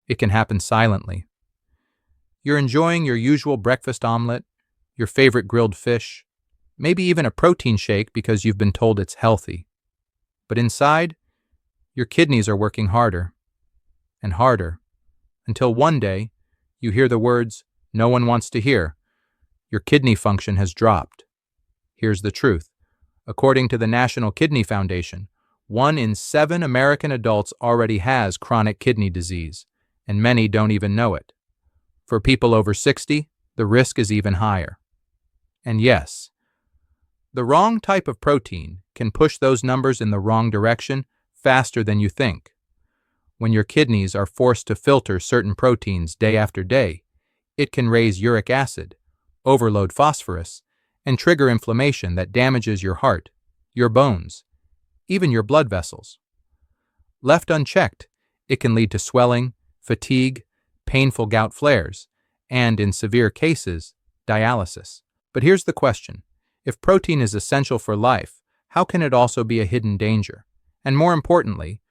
It can happen silently. You're enjoying your usual breakfast omelet, your favorite grilled fish, maybe even a protein shake because you've been told it's healthy. But inside, your kidneys are working harder and harder until one day you hear the words no one wants to hear. Your kidney function has dropped. Here's the truth. According to the National Kidney Foundation, 1 in 7 American adults already has chronic kidney disease, and many don't even know it. For people over 60, the risk is even higher. And yes, the wrong type of protein can push those numbers in the wrong direction faster than you think. When your kidneys are forced to filter certain proteins day after day, it can raise uric acid, overload phosphorus, and trigger inflammation that damages your heart, your bones, even your blood vessels. Left unchecked, it can lead to swelling, fatigue, painful gout flares, and, in severe cases, dialysis. But here's the question. If protein is essential for life, how can it also be a hidden danger? And more importantly,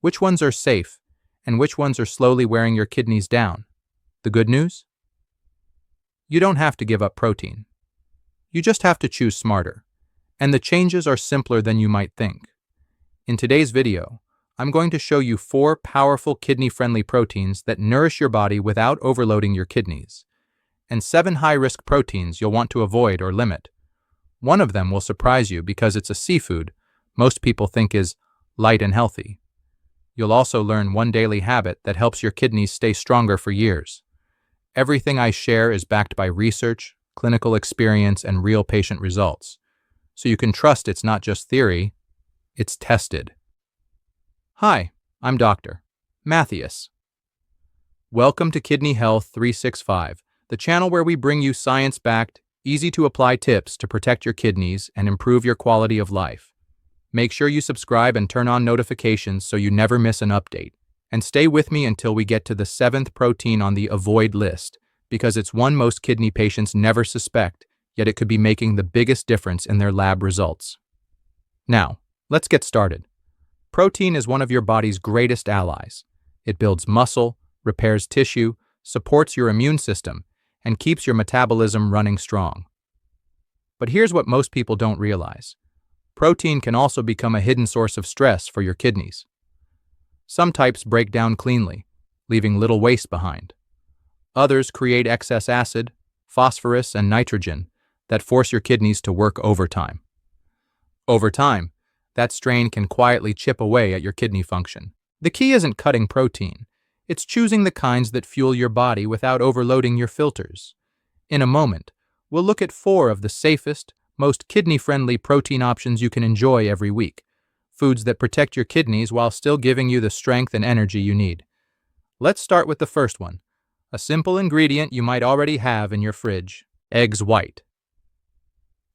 which ones are safe and which ones are slowly wearing your kidneys down? The good news? You don't have to give up protein. You just have to choose smarter. And the changes are simpler than you might think. In today's video, I'm going to show you 4 powerful kidney-friendly proteins that nourish your body without overloading your kidneys, and 7 high-risk proteins you'll want to avoid or limit. One of them will surprise you because it's a seafood most people think is light and healthy. You'll also learn one daily habit that helps your kidneys stay stronger for years. Everything I share is backed by research, clinical experience, and real patient results, so you can trust it's not just theory, it's tested. Hi, I'm Dr. Mattheus. Welcome to Kidney Health 365, the channel where we bring you science-backed, easy-to-apply tips to protect your kidneys and improve your quality of life. Make sure you subscribe and turn on notifications so you never miss an update. And stay with me until we get to the 7th protein on the avoid list, because it's one most kidney patients never suspect, yet it could be making the biggest difference in their lab results. Now, let's get started. Protein is one of your body's greatest allies. It builds muscle, repairs tissue, supports your immune system, and keeps your metabolism running strong. But here's what most people don't realize. Protein can also become a hidden source of stress for your kidneys. Some types break down cleanly, leaving little waste behind. Others create excess acid, phosphorus, and nitrogen that force your kidneys to work overtime. Over time, that strain can quietly chip away at your kidney function. The key isn't cutting protein. It's choosing the kinds that fuel your body without overloading your filters. In a moment, we'll look at 4 of the safest, most kidney-friendly protein options you can enjoy every week. Foods that protect your kidneys while still giving you the strength and energy you need. Let's start with the first one, a simple ingredient you might already have in your fridge: eggs white.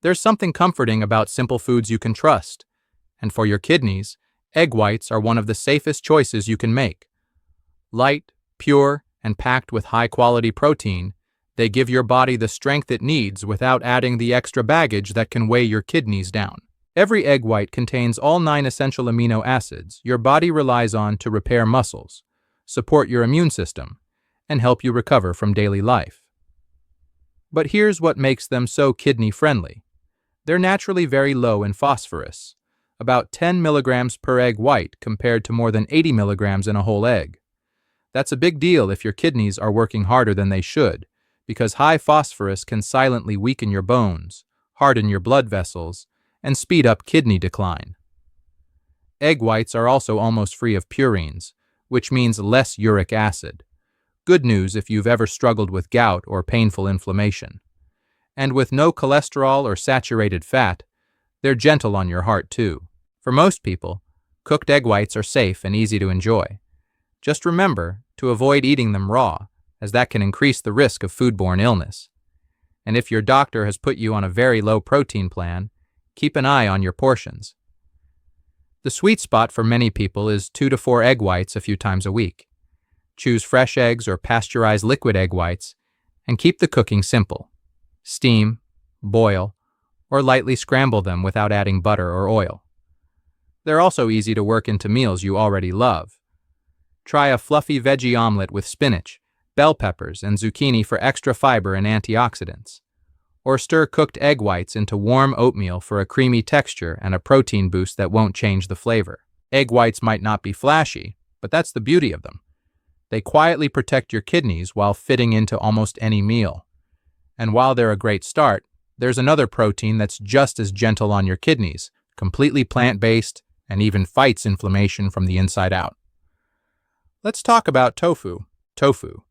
There's something comforting about simple foods you can trust. And for your kidneys, egg whites are one of the safest choices you can make. Light, pure, and packed with high-quality protein, they give your body the strength it needs without adding the extra baggage that can weigh your kidneys down. Every egg white contains all 9 essential amino acids your body relies on to repair muscles, support your immune system, and help you recover from daily life. But here's what makes them so kidney-friendly. They're naturally very low in phosphorus, about 10 milligrams per egg white compared to more than 80 milligrams in a whole egg. That's a big deal if your kidneys are working harder than they should, because high phosphorus can silently weaken your bones, harden your blood vessels, and speed up kidney decline. Egg whites are also almost free of purines, which means less uric acid. Good news if you've ever struggled with gout or painful inflammation. And with no cholesterol or saturated fat, they're gentle on your heart too. For most people, cooked egg whites are safe and easy to enjoy. Just remember to avoid eating them raw, as that can increase the risk of foodborne illness. And if your doctor has put you on a very low protein plan, keep an eye on your portions. The sweet spot for many people is 2 to 4 egg whites a few times a week. Choose fresh eggs or pasteurized liquid egg whites, and keep the cooking simple. Steam, boil, or lightly scramble them without adding butter or oil. They're also easy to work into meals you already love. Try a fluffy veggie omelet with spinach, bell peppers, and zucchini for extra fiber and antioxidants. Or stir cooked egg whites into warm oatmeal for a creamy texture and a protein boost that won't change the flavor. Egg whites might not be flashy, but that's the beauty of them. They quietly protect your kidneys while fitting into almost any meal. And while they're a great start, there's another protein that's just as gentle on your kidneys, completely plant-based, and even fights inflammation from the inside out. Let's talk about tofu. Tofu.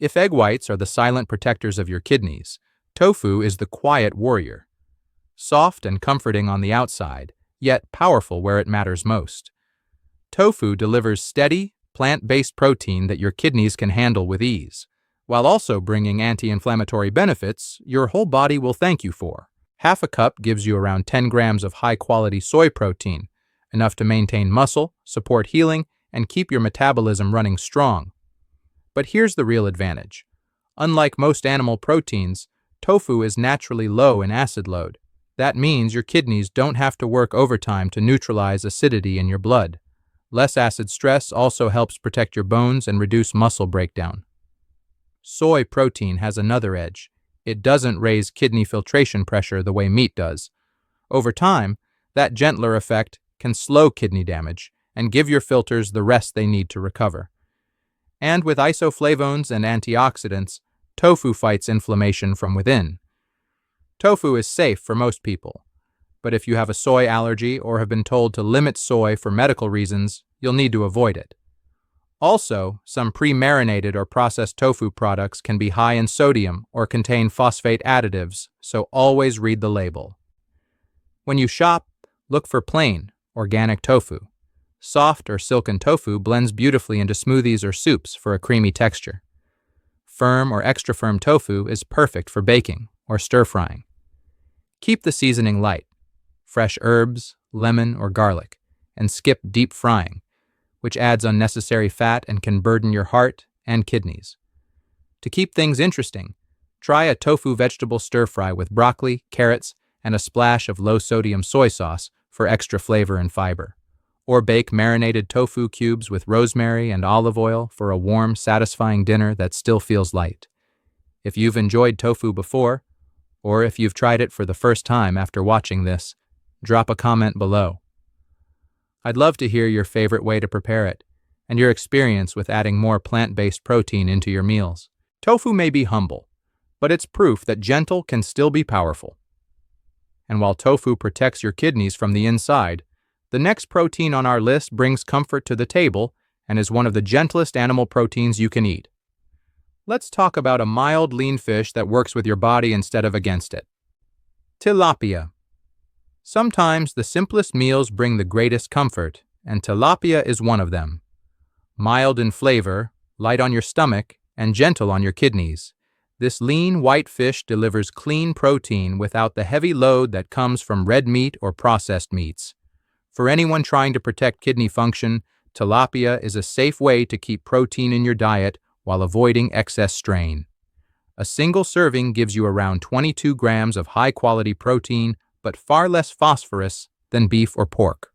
If egg whites are the silent protectors of your kidneys, tofu is the quiet warrior. Soft and comforting on the outside, yet powerful where it matters most. Tofu delivers steady, plant-based protein that your kidneys can handle with ease, while also bringing anti-inflammatory benefits your whole body will thank you for. Half a cup gives you around 10 grams of high-quality soy protein, enough to maintain muscle, support healing, and keep your metabolism running strong. But here's the real advantage. Unlike most animal proteins, tofu is naturally low in acid load. That means your kidneys don't have to work overtime to neutralize acidity in your blood. Less acid stress also helps protect your bones and reduce muscle breakdown. Soy protein has another edge. It doesn't raise kidney filtration pressure the way meat does. Over time, that gentler effect can slow kidney damage and give your filters the rest they need to recover. And with isoflavones and antioxidants, tofu fights inflammation from within. Tofu is safe for most people, but if you have a soy allergy or have been told to limit soy for medical reasons, you'll need to avoid it. Also, some pre-marinated or processed tofu products can be high in sodium or contain phosphate additives, so always read the label. When you shop, look for plain, organic tofu. Soft or silken tofu blends beautifully into smoothies or soups for a creamy texture. Firm or extra firm tofu is perfect for baking or stir-frying. Keep the seasoning light, fresh herbs, lemon, or garlic, and skip deep frying, which adds unnecessary fat and can burden your heart and kidneys. To keep things interesting, try a tofu vegetable stir-fry with broccoli, carrots, and a splash of low-sodium soy sauce for extra flavor and fiber. Or bake marinated tofu cubes with rosemary and olive oil for a warm, satisfying dinner that still feels light. If you've enjoyed tofu before, or if you've tried it for the first time after watching this, drop a comment below. I'd love to hear your favorite way to prepare it, and your experience with adding more plant-based protein into your meals. Tofu may be humble, but it's proof that gentle can still be powerful. And while tofu protects your kidneys from the inside, the next protein on our list brings comfort to the table and is one of the gentlest animal proteins you can eat. Let's talk about a mild, lean fish that works with your body instead of against it. Tilapia. Sometimes the simplest meals bring the greatest comfort, and tilapia is one of them. Mild in flavor, light on your stomach, and gentle on your kidneys, this lean white fish delivers clean protein without the heavy load that comes from red meat or processed meats. For anyone trying to protect kidney function, tilapia is a safe way to keep protein in your diet while avoiding excess strain. A single serving gives you around 22 grams of high-quality protein, but far less phosphorus than beef or pork.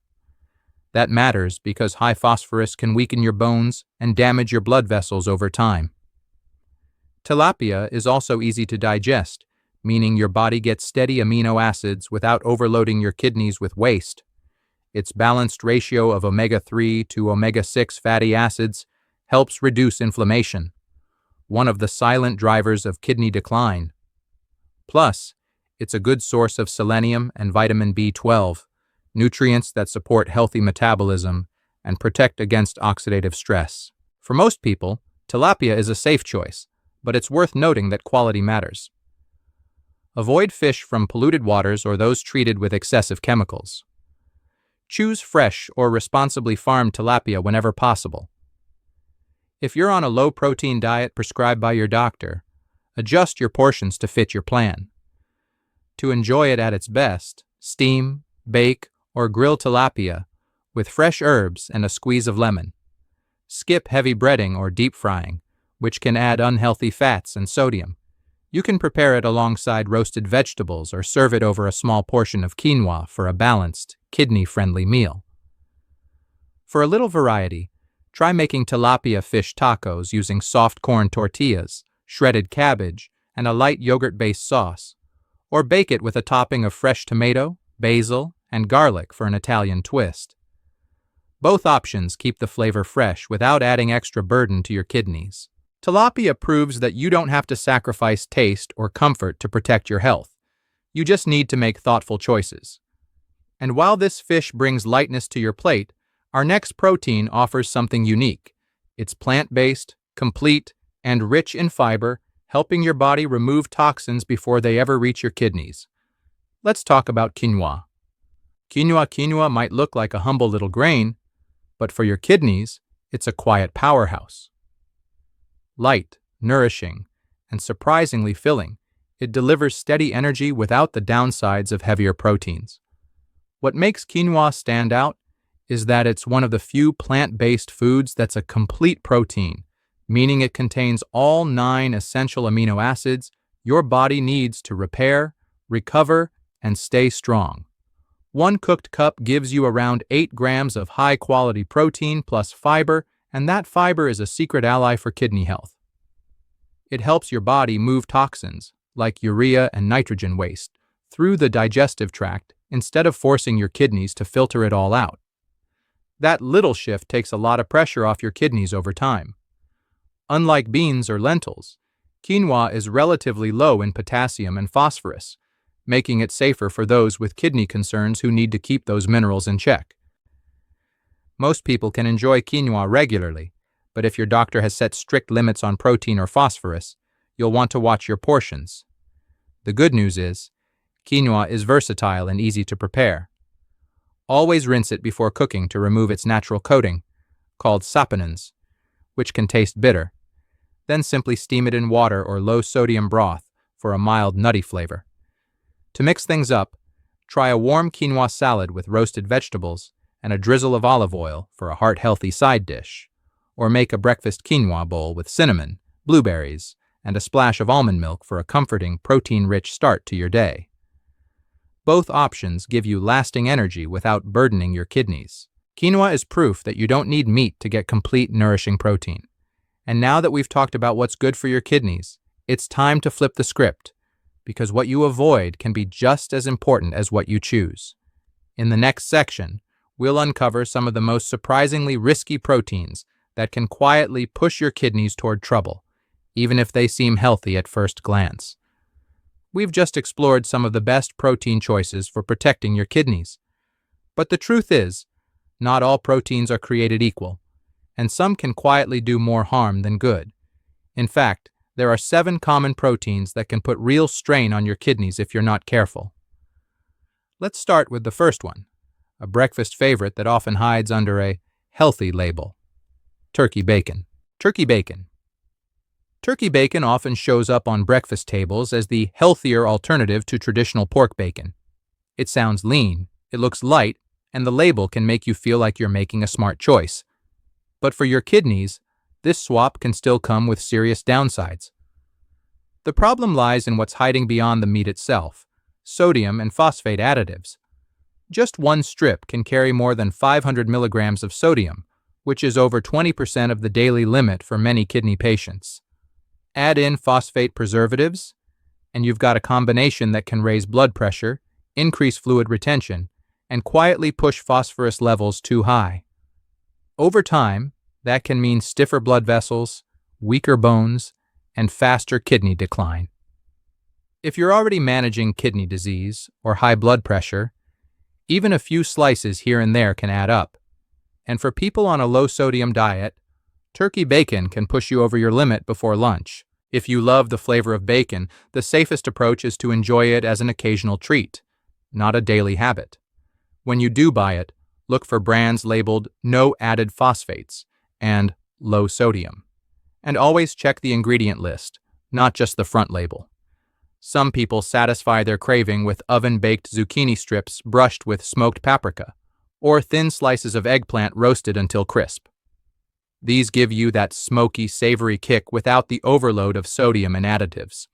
That matters because high phosphorus can weaken your bones and damage your blood vessels over time. Tilapia is also easy to digest, meaning your body gets steady amino acids without overloading your kidneys with waste. Its balanced ratio of omega-3 to omega-6 fatty acids helps reduce inflammation, one of the silent drivers of kidney decline. Plus, it's a good source of selenium and vitamin B12, nutrients that support healthy metabolism and protect against oxidative stress. For most people, tilapia is a safe choice, but it's worth noting that quality matters. Avoid fish from polluted waters or those treated with excessive chemicals. Choose fresh or responsibly farmed tilapia whenever possible. If you're on a low-protein diet prescribed by your doctor, adjust your portions to fit your plan. To enjoy it at its best, steam, bake, or grill tilapia with fresh herbs and a squeeze of lemon. Skip heavy breading or deep frying, which can add unhealthy fats and sodium. You can prepare it alongside roasted vegetables or serve it over a small portion of quinoa for a balanced, kidney-friendly meal. For a little variety, Try making tilapia fish tacos using soft corn tortillas, shredded cabbage, and a light yogurt-based sauce. Or bake it with a topping of fresh tomato, basil, and garlic for an Italian twist. Both options keep the flavor fresh without adding extra burden to your kidneys. Tilapia proves that you don't have to sacrifice taste or comfort to protect your health. You just need to make thoughtful choices. And while this fish brings lightness to your plate, our next protein offers something unique. It's plant-based, complete, and rich in fiber, helping your body remove toxins before they ever reach your kidneys. Let's talk about quinoa. Quinoa might look like a humble little grain, but for your kidneys, it's a quiet powerhouse. Light, nourishing, and surprisingly filling, it delivers steady energy without the downsides of heavier proteins. What makes quinoa stand out is that it's one of the few plant-based foods that's a complete protein, meaning it contains all 9 essential amino acids your body needs to repair, recover, and stay strong. One cooked cup gives you around 8 grams of high-quality protein plus fiber, and that fiber is a secret ally for kidney health. It helps your body move toxins, like urea and nitrogen waste, through the digestive tract instead of forcing your kidneys to filter it all out. That little shift takes a lot of pressure off your kidneys over time. Unlike beans or lentils, quinoa is relatively low in potassium and phosphorus, making it safer for those with kidney concerns who need to keep those minerals in check. Most people can enjoy quinoa regularly, but if your doctor has set strict limits on protein or phosphorus, you'll want to watch your portions. The good news is, quinoa is versatile and easy to prepare. Always rinse it before cooking to remove its natural coating, called saponins, which can taste bitter. Then simply steam it in water or low-sodium broth for a mild nutty flavor. To mix things up, try a warm quinoa salad with roasted vegetables and a drizzle of olive oil for a heart-healthy side dish. Or make a breakfast quinoa bowl with cinnamon, blueberries, and a splash of almond milk for a comforting, protein-rich start to your day. Both options give you lasting energy without burdening your kidneys. Quinoa is proof that you don't need meat to get complete, nourishing protein. And now that we've talked about what's good for your kidneys, it's time to flip the script, because what you avoid can be just as important as what you choose. In the next section, we'll uncover some of the most surprisingly risky proteins that can quietly push your kidneys toward trouble, even if they seem healthy at first glance. We've just explored some of the best protein choices for protecting your kidneys. But the truth is, not all proteins are created equal, and some can quietly do more harm than good. In fact, there are 7 common proteins that can put real strain on your kidneys if you're not careful. Let's start with the first one, a breakfast favorite that often hides under a healthy label: turkey bacon. Turkey bacon. Turkey bacon often shows up on breakfast tables as the healthier alternative to traditional pork bacon. It sounds lean, it looks light, and the label can make you feel like you're making a smart choice. But for your kidneys, this swap can still come with serious downsides. The problem lies in what's hiding beyond the meat itself: sodium and phosphate additives. Just one strip can carry more than 500 milligrams of sodium, which is over 20% of the daily limit for many kidney patients. Add in phosphate preservatives, and you've got a combination that can raise blood pressure, increase fluid retention, and quietly push phosphorus levels too high. Over time, that can mean stiffer blood vessels, weaker bones, and faster kidney decline. If you're already managing kidney disease or high blood pressure, even a few slices here and there can add up. And for people on a low-sodium diet, turkey bacon can push you over your limit before lunch. If you love the flavor of bacon, the safest approach is to enjoy it as an occasional treat, not a daily habit. When you do buy it, look for brands labeled "no added phosphates" and "low sodium." And always check the ingredient list, not just the front label. Some people satisfy their craving with oven-baked zucchini strips brushed with smoked paprika, or thin slices of eggplant roasted until crisp. These give you that smoky, savory kick without the overload of sodium and additives.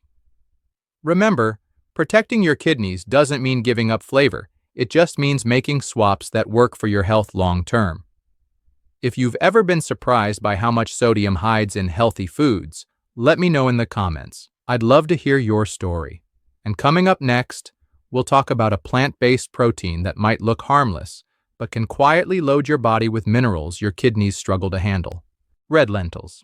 Remember, protecting your kidneys doesn't mean giving up flavor. It just means making swaps that work for your health long term. If you've ever been surprised by how much sodium hides in healthy foods, let me know in the comments. I'd love to hear your story. And coming up next, we'll talk about a plant-based protein that might look harmless, but can quietly load your body with minerals your kidneys struggle to handle. Red lentils.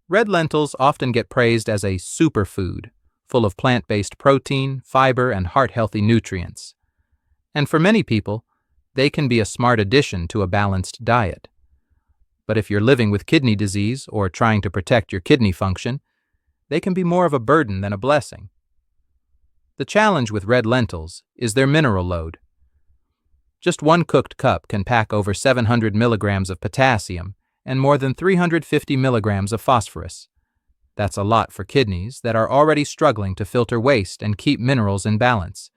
Red lentils often get praised as a superfood, full of plant-based protein, fiber, and heart-healthy nutrients. And for many people, they can be a smart addition to a balanced diet. But if you're living with kidney disease or trying to protect your kidney function, they can be more of a burden than a blessing. The challenge with red lentils is their mineral load. Just one cooked cup can pack over 700 milligrams of potassium and more than 350 milligrams of phosphorus. That's a lot for kidneys that are already struggling to filter waste and keep minerals in balance.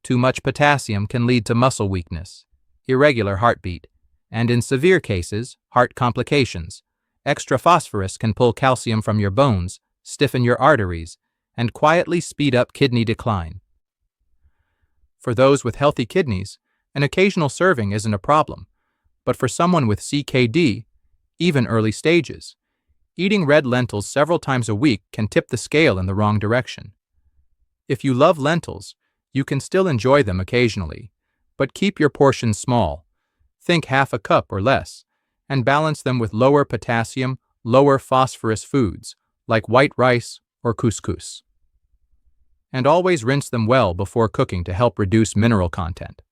Too much potassium can lead to muscle weakness, irregular heartbeat, and in severe cases, heart complications. Extra phosphorus can pull calcium from your bones, stiffen your arteries, and quietly speed up kidney decline. For those with healthy kidneys, an occasional serving isn't a problem, but for someone with CKD, even early stages, eating red lentils several times a week can tip the scale in the wrong direction. If you love lentils, you can still enjoy them occasionally, but keep your portions small. Think half a cup or less, and balance them with lower potassium, lower phosphorus foods, like white rice or couscous. And always rinse them well before cooking to help reduce mineral content.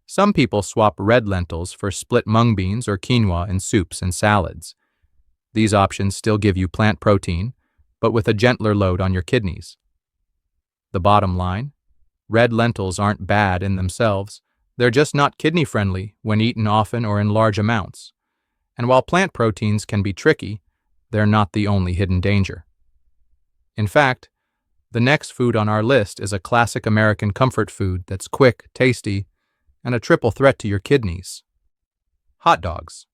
Some people swap red lentils for split mung beans or quinoa in soups and salads. These options still give you plant protein, but with a gentler load on your kidneys. The bottom line: red lentils aren't bad in themselves, they're just not kidney-friendly when eaten often or in large amounts. And while plant proteins can be tricky, they're not the only hidden danger. In fact, the next food on our list is a classic American comfort food that's quick, tasty, and a triple threat to your kidneys. Hot dogs.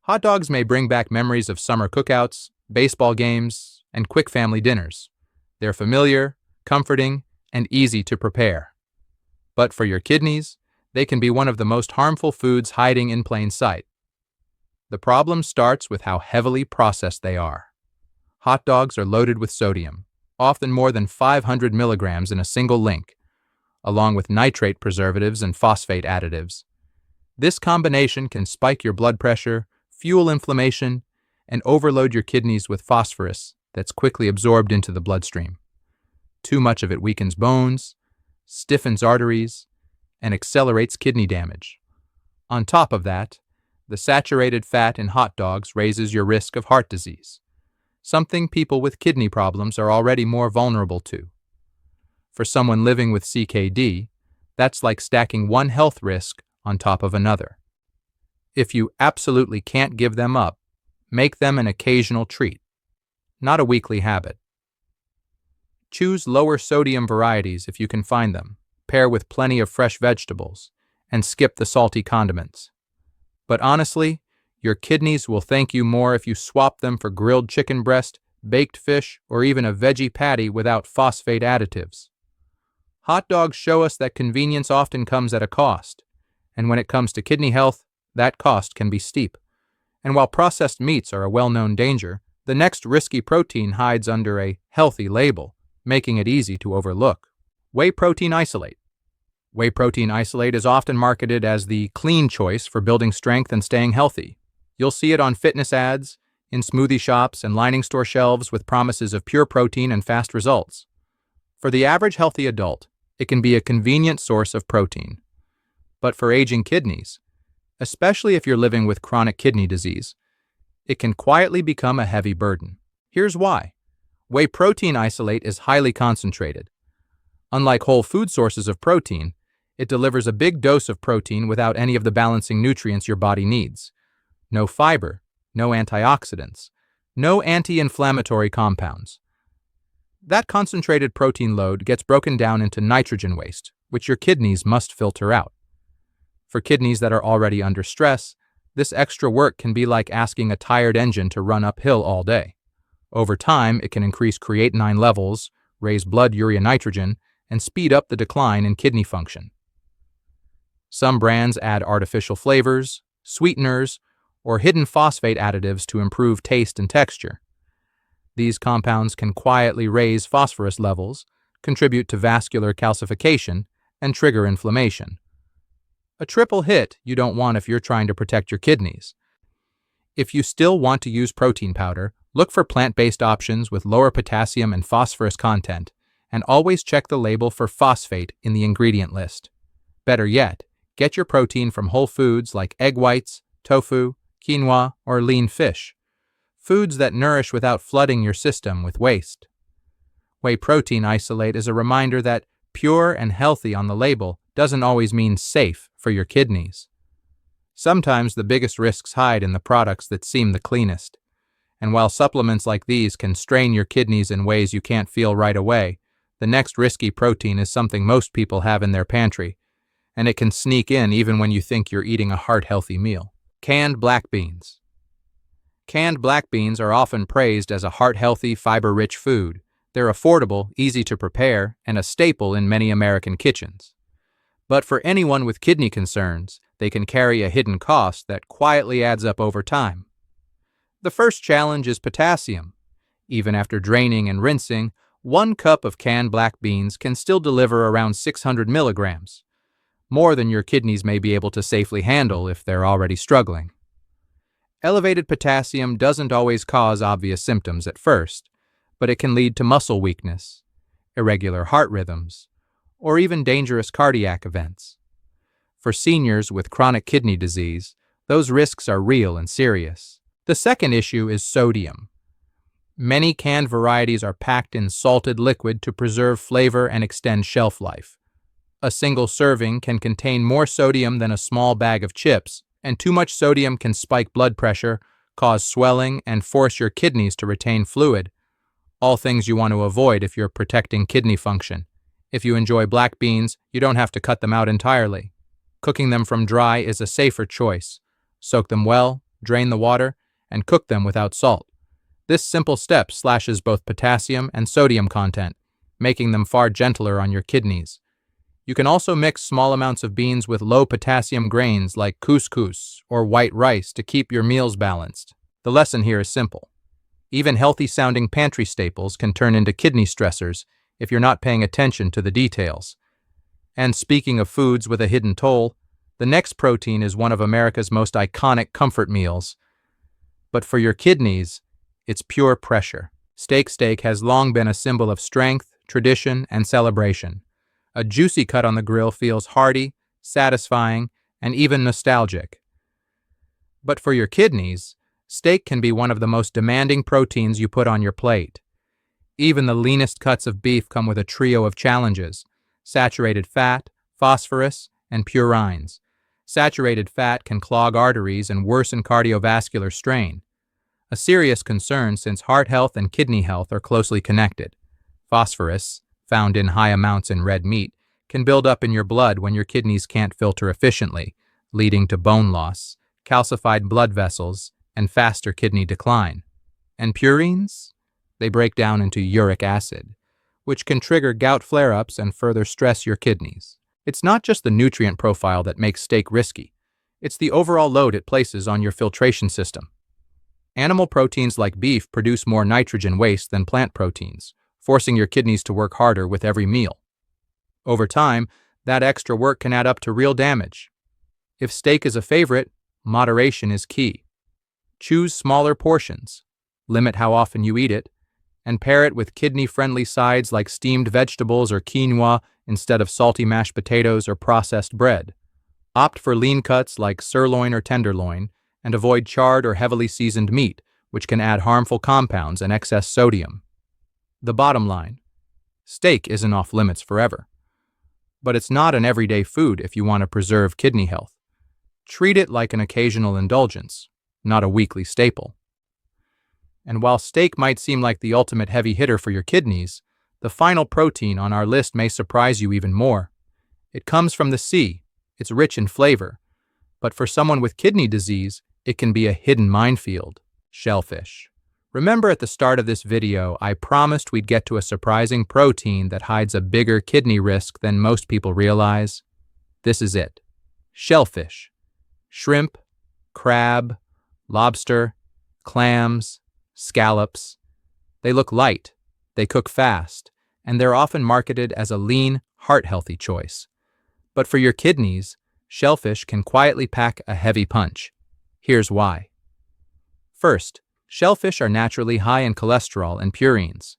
Hot dogs may bring back memories of summer cookouts, baseball games, and quick family dinners. They're familiar, comforting, and easy to prepare. But for your kidneys, they can be one of the most harmful foods hiding in plain sight. The problem starts with how heavily processed they are. Hot dogs are loaded with sodium, often more than 500 milligrams in a single link, along with nitrate preservatives and phosphate additives. This combination can spike your blood pressure, fuel inflammation, and overload your kidneys with phosphorus that's quickly absorbed into the bloodstream. Too much of it weakens bones, stiffens arteries, and accelerates kidney damage. On top of that, the saturated fat in hot dogs raises your risk of heart disease, something people with kidney problems are already more vulnerable to. For someone living with CKD, that's like stacking one health risk on top of another. If you absolutely can't give them up, make them an occasional treat, not a weekly habit. Choose lower sodium varieties if you can find them, pair with plenty of fresh vegetables, and skip the salty condiments. But honestly, your kidneys will thank you more if you swap them for grilled chicken breast, baked fish, or even a veggie patty without phosphate additives. Hot dogs show us that convenience often comes at a cost, and when it comes to kidney health, that cost can be steep. And while processed meats are a well-known danger, the next risky protein hides under a healthy label, making it easy to overlook. Whey protein isolate. Whey protein isolate is often marketed as the clean choice for building strength and staying healthy. You'll see it on fitness ads, in smoothie shops, and lining store shelves with promises of pure protein and fast results. For the average healthy adult, it can be a convenient source of protein. But for aging kidneys, especially if you're living with chronic kidney disease, it can quietly become a heavy burden. Here's why. Whey protein isolate is highly concentrated. Unlike whole food sources of protein, it delivers a big dose of protein without any of the balancing nutrients your body needs. No fiber, no antioxidants, no anti-inflammatory compounds. That concentrated protein load gets broken down into nitrogen waste, which your kidneys must filter out. For kidneys that are already under stress, this extra work can be like asking a tired engine to run uphill all day. Over time, it can increase creatinine levels, raise blood urea nitrogen, and speed up the decline in kidney function. Some brands add artificial flavors, sweeteners, or hidden phosphate additives to improve taste and texture. These compounds can quietly raise phosphorus levels, contribute to vascular calcification, and trigger inflammation. A triple hit you don't want if you're trying to protect your kidneys. If you still want to use protein powder, look for plant-based options with lower potassium and phosphorus content, and always check the label for phosphate in the ingredient list. Better yet, get your protein from whole foods like egg whites, tofu, quinoa, or lean fish. Foods that nourish without flooding your system with waste. Whey protein isolate is a reminder that pure and healthy on the label doesn't always mean safe for your kidneys. Sometimes the biggest risks hide in the products that seem the cleanest. And while supplements like these can strain your kidneys in ways you can't feel right away, the next risky protein is something most people have in their pantry, and it can sneak in even when you think you're eating a heart-healthy meal. Canned black beans. Canned black beans are often praised as a heart-healthy, fiber-rich food. They're affordable, easy to prepare, and a staple in many American kitchens. But for anyone with kidney concerns, they can carry a hidden cost that quietly adds up over time. The first challenge is potassium. Even after draining and rinsing, 1 cup of canned black beans can still deliver around 600 milligrams, more than your kidneys may be able to safely handle if they're already struggling. Elevated potassium doesn't always cause obvious symptoms at first, but it can lead to muscle weakness, irregular heart rhythms, or even dangerous cardiac events. For seniors with chronic kidney disease, those risks are real and serious. The second issue is sodium. Many canned varieties are packed in salted liquid to preserve flavor and extend shelf life. A single serving can contain more sodium than a small bag of chips, and too much sodium can spike blood pressure, cause swelling, and force your kidneys to retain fluid. All things you want to avoid if you're protecting kidney function. If you enjoy black beans, you don't have to cut them out entirely. Cooking them from dry is a safer choice. Soak them well, drain the water, and cook them without salt. This simple step slashes both potassium and sodium content, making them far gentler on your kidneys. You can also mix small amounts of beans with low potassium grains like couscous or white rice to keep your meals balanced. The lesson here is simple. Even healthy-sounding pantry staples can turn into kidney stressors if you're not paying attention to the details. And speaking of foods with a hidden toll, the next protein is one of America's most iconic comfort meals. But for your kidneys, it's pure pressure. Steak has long been a symbol of strength, tradition, and celebration. A juicy cut on the grill feels hearty, satisfying, and even nostalgic. But for your kidneys, steak can be one of the most demanding proteins you put on your plate. Even the leanest cuts of beef come with a trio of challenges: saturated fat, phosphorus, and purines. Saturated fat can clog arteries and worsen cardiovascular strain, a serious concern since heart health and kidney health are closely connected. Phosphorus, found in high amounts in red meat, can build up in your blood when your kidneys can't filter efficiently, leading to bone loss, calcified blood vessels, and faster kidney decline. And purines? They break down into uric acid, which can trigger gout flare-ups and further stress your kidneys. It's not just the nutrient profile that makes steak risky. It's the overall load it places on your filtration system. Animal proteins like beef produce more nitrogen waste than plant proteins, forcing your kidneys to work harder with every meal. Over time, that extra work can add up to real damage. If steak is a favorite, moderation is key. Choose smaller portions, limit how often you eat it, and pair it with kidney-friendly sides like steamed vegetables or quinoa instead of salty mashed potatoes or processed bread. Opt for lean cuts like sirloin or tenderloin, and avoid charred or heavily seasoned meat, which can add harmful compounds and excess sodium. The bottom line: steak isn't off limits forever. But it's not an everyday food if you want to preserve kidney health. Treat it like an occasional indulgence, not a weekly staple. And while steak might seem like the ultimate heavy hitter for your kidneys, the final protein on our list may surprise you even more. It comes from the sea. It's rich in flavor. But for someone with kidney disease, it can be a hidden minefield: shellfish. Remember at the start of this video, I promised we'd get to a surprising protein that hides a bigger kidney risk than most people realize? This is it. Shellfish. Shrimp, crab, lobster, clams, scallops. They look light, they cook fast, and they're often marketed as a lean, heart-healthy choice. But for your kidneys, shellfish can quietly pack a heavy punch. Here's why. First, shellfish are naturally high in cholesterol and purines.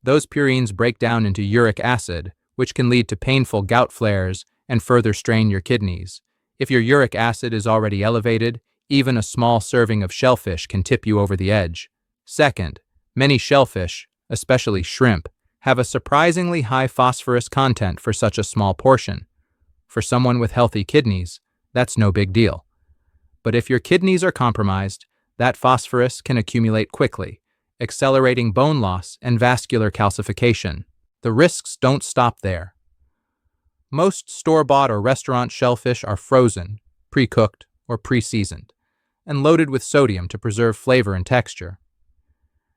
Those purines break down into uric acid, which can lead to painful gout flares and further strain your kidneys. If your uric acid is already elevated, even a small serving of shellfish can tip you over the edge. Second, many shellfish, especially shrimp, have a surprisingly high phosphorus content for such a small portion. For someone with healthy kidneys, that's no big deal. But if your kidneys are compromised, that phosphorus can accumulate quickly, accelerating bone loss and vascular calcification. The risks don't stop there. Most store-bought or restaurant shellfish are frozen, pre-cooked, or pre-seasoned, and loaded with sodium to preserve flavor and texture.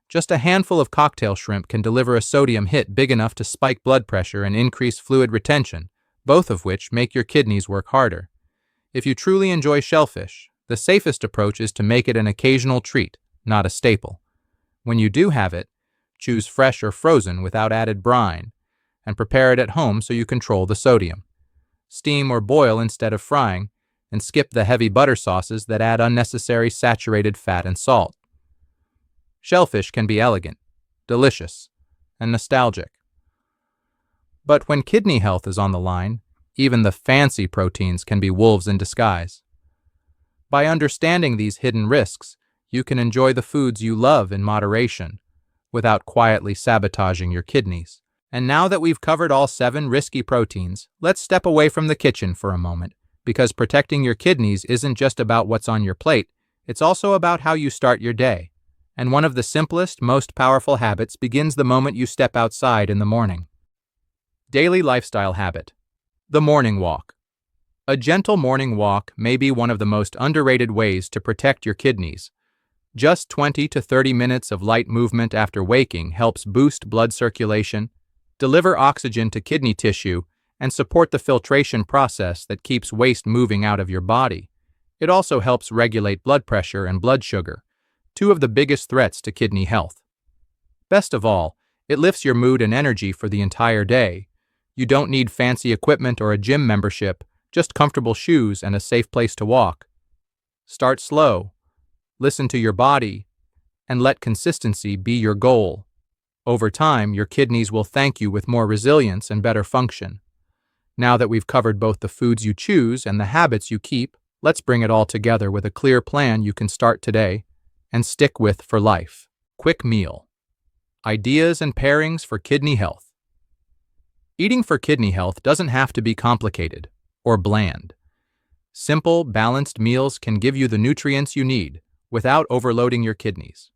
Just a handful of cocktail shrimp can deliver a sodium hit big enough to spike blood pressure and increase fluid retention, both of which make your kidneys work harder. If you truly enjoy shellfish, the safest approach is to make it an occasional treat, not a staple. When you do have it, choose fresh or frozen without added brine, and prepare it at home so you control the sodium. Steam or boil instead of frying, and skip the heavy butter sauces that add unnecessary saturated fat and salt. Shellfish can be elegant, delicious, and nostalgic. But when kidney health is on the line, even the fancy proteins can be wolves in disguise. By understanding these hidden risks, you can enjoy the foods you love in moderation, without quietly sabotaging your kidneys. And now that we've covered all 7 risky proteins, let's step away from the kitchen for a moment, because protecting your kidneys isn't just about what's on your plate, it's also about how you start your day. And one of the simplest, most powerful habits begins the moment you step outside in the morning. Daily lifestyle habit: the morning walk. A gentle morning walk may be one of the most underrated ways to protect your kidneys. Just 20 to 30 minutes of light movement after waking helps boost blood circulation, deliver oxygen to kidney tissue, and support the filtration process that keeps waste moving out of your body. It also helps regulate blood pressure and blood sugar, 2 of the biggest threats to kidney health. Best of all, it lifts your mood and energy for the entire day. You don't need fancy equipment or a gym membership, just comfortable shoes and a safe place to walk. Start slow, listen to your body, and let consistency be your goal. Over time, your kidneys will thank you with more resilience and better function. Now that we've covered both the foods you choose and the habits you keep, let's bring it all together with a clear plan you can start today and stick with for life. Quick meal. Ideas and pairings for kidney health. Eating for kidney health doesn't have to be complicated or bland. Simple, balanced meals can give you the nutrients you need without overloading your kidneys.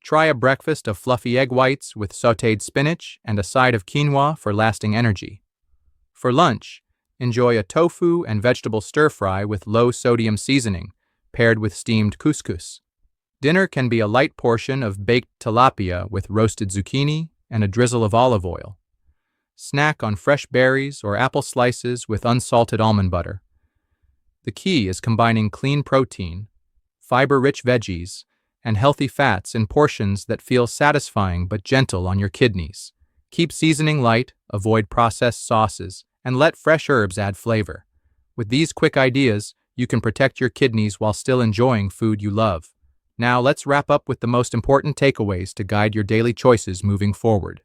Try a breakfast of fluffy egg whites with sautéed spinach and a side of quinoa for lasting energy. For lunch, enjoy a tofu and vegetable stir-fry with low-sodium seasoning, paired with steamed couscous. Dinner can be a light portion of baked tilapia with roasted zucchini and a drizzle of olive oil. Snack on fresh berries or apple slices with unsalted almond butter. The key is combining clean protein, fiber-rich veggies, and healthy fats in portions that feel satisfying but gentle on your kidneys. Keep seasoning light, avoid processed sauces, and let fresh herbs add flavor. With these quick ideas, you can protect your kidneys while still enjoying food you love. Now let's wrap up with the most important takeaways to guide your daily choices moving forward.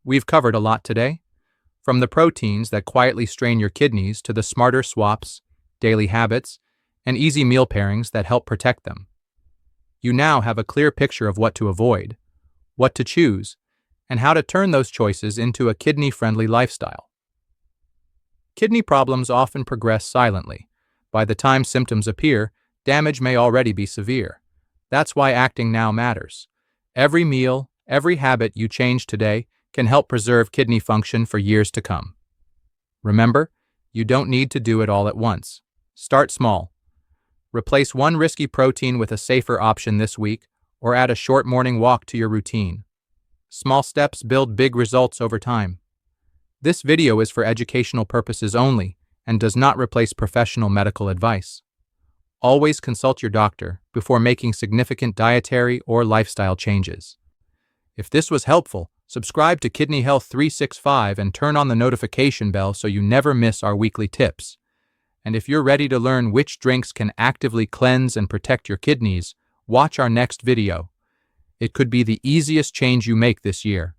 We've covered a lot today, from the proteins that quietly strain your kidneys to the smarter swaps, daily habits, and easy meal pairings that help protect them. You now have a clear picture of what to avoid, what to choose, and how to turn those choices into a kidney-friendly lifestyle. Kidney problems often progress silently. By the time symptoms appear, damage may already be severe. That's why acting now matters. Every meal, every habit you change today can help preserve kidney function for years to come. Remember, you don't need to do it all at once. Start small. Replace one risky protein with a safer option this week, or add a short morning walk to your routine. Small steps build big results over time. This video is for educational purposes only and does not replace professional medical advice. Always consult your doctor before making significant dietary or lifestyle changes. If this was helpful, subscribe to Kidney Health 365 and turn on the notification bell so you never miss our weekly tips. And if you're ready to learn which drinks can actively cleanse and protect your kidneys, watch our next video. It could be the easiest change you make this year.